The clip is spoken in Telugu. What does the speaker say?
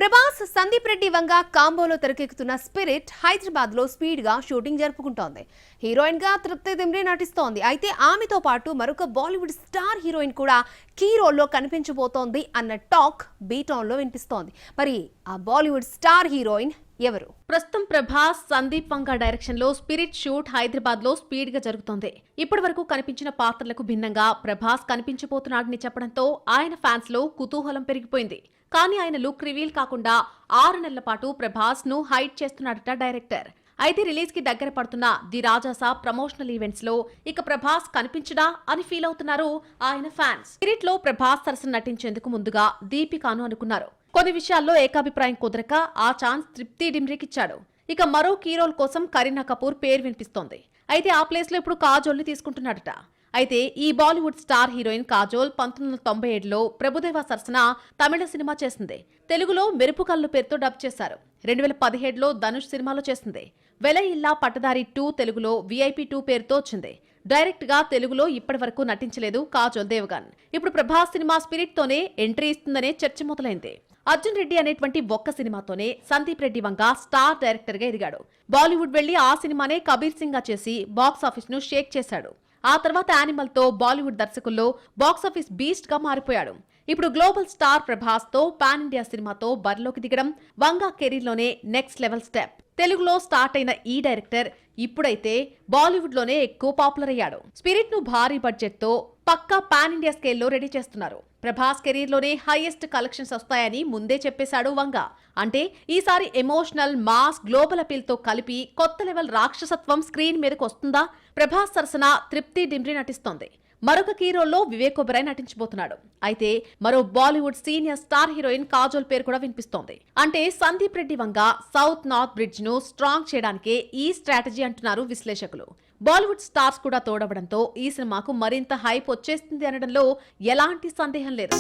ప్రభాస్ సందీప్ రెడ్డి వంగ కాంబోలో తెరకెక్కుతున్న స్పిరిట్ హైదరాబాద్ లో స్పీడ్ గా షూటింగ్ జరుపుకుంటోంది. హీరోయిన్ గా తృప్తి దిమ్రీ నటిస్తోంది. అయితే ఆమెతో పాటు మరొక బాలీవుడ్ స్టార్ హీరోయిన్ కూడా కీ రోల్లో కనిపించబోతోంది అన్న టాక్ బీటౌన్ లో వినిపిస్తోంది. మరి ఆ బాలీవుడ్ స్టార్ హీరోయిన్ ఎవరు? ప్రస్తుతం ప్రభాస్ సందీప్ వంగ డైరెక్షన్ లో స్పిరిట్ షూట్ హైదరాబాద్ లో స్పీడ్ గా జరుగుతోంది. ఇప్పటి వరకు కనిపించిన పాత్రలకు భిన్నంగా ప్రభాస్ కనిపించబోతున్నాడని చెప్పడంతో ఆయన ఫ్యాన్స్ లో కుతూహలం పెరిగిపోయింది. కానీ ఆయన లుక్ రివీల్ కాకుండా 6 నెలల పాటు ప్రభాస్ ను హైడ్ చేస్తున్నాడట డైరెక్టర్. అయితే రిలీజ్ కి దగ్గర పడుతున్న ది రాజాసా ప్రమోషనల్ ఈవెంట్స్ లో ఇక ప్రభాస్ కనిపించడా అని ఫీల్ అవుతున్నారు ఆయన ఫ్యాన్స్. స్పిరిట్ లో ప్రభాస్ సరసన నటించేందుకు ముందుగా దీపికాను అనుకున్నారు. కొన్ని విషయాల్లో ఏకాభిప్రాయం కుదరక ఆ ఛాన్స్ తృప్తి డిమ్రీకిచ్చాడు. ఇక మరో కీ రోల్ కోసం కరీనా కపూర్ పేరు వినిపిస్తోంది. అయితే ఆ ప్లేస్ లో ఇప్పుడు కాజోల్ ని తీసుకుంటున్నాడట. అయితే ఈ బాలీవుడ్ స్టార్ హీరోయిన్ కాజోల్ 1997లో ప్రభుదేవా సరసన తమిళ సినిమా చేసింది. తెలుగులో మెరుపు కళ్ళు పేరుతో డబ్ చేశారు. 2017లో ధనుష్ సినిమాలో చేసింది. వెల ఇల్లా పట్టదారి 2 తెలుగులో VIP 2 పేరుతో వచ్చింది. డైరెక్ట్ గా తెలుగులో ఇప్పటి వరకు నటించలేదు కాజోల్ దేవగన్. ఇప్పుడు ప్రభాస్ సినిమా స్పిరిట్ తోనే ఎంట్రీ ఇస్తుందనే చర్చ మొదలైంది. అర్జున్ రెడ్డి అనేటువంటి ఒక్క సినిమాతోనే సందీప్ రెడ్డి వంగ స్టార్ డైరెక్టర్ గా ఎదిగాడు. బాలీవుడ్ వెళ్లి ఆ సినిమానే కబీర్ సింగ్ గా చేసి బాక్సాఫీస్ ను షేక్ చేశాడు. ఆ తర్వాత యానిమల్ తో బాలీవుడ్ దర్శకుల్లో బాక్సాఫీస్ బీస్ట్ గా మారిపోయాడు. ఇప్పుడు గ్లోబల్ స్టార్ ప్రభాస్ తో పాన్ ఇండియా సినిమాతో బరిలోకి దిగడం వంగ కెరీర్ లోనే నెక్స్ట్ లెవెల్ స్టెప్. తెలుగులో స్టార్ట్ అయిన ఈ డైరెక్టర్ ఇప్పుడైతే బాలీవుడ్ లోనే ఎక్కువ పాపులర్ అయ్యాడు. స్పిరిట్ ను భారీ బడ్జెట్ తో పక్కా పాన్ ఇండియా స్కేల్లో రెడీ చేస్తున్నారు. ప్రభాస్ కెరీర్ లోనే హైయెస్ట్ కలెక్షన్స్ వస్తాయని ముందే చెప్పేశాడు వంగ. అంటే ఈసారి ఎమోషనల్ మాస్ గ్లోబల్ అపీల్ తో కలిపి కొత్త లెవెల్ రాక్షసత్వం స్క్రీన్ మీదకు వస్తుందా? ప్రభాస్ సరసన తృప్తి డిమ్రీ నటిస్తోంది. మరొక హీరోల్లో వివేక్ ఒబెరాయ్ నటించబోతున్నాడు. అయితే మరో Bollywood senior star heroine Kajol పేరు కూడా వినిపిస్తోంది. అంటే Sandeep Reddy Vanga south north bridge ను స్ట్రాంగ్ చేయడానికే ఈ స్ట్రాటజీ అంటున్నారు విశ్లేషకులు. బాలీవుడ్ స్టార్స్ కూడా తోడవడంతో ఈ సినిమాకు మరింత హైప్ వచ్చేస్తుంది అనడంలో ఎలాంటి సందేహం లేదు.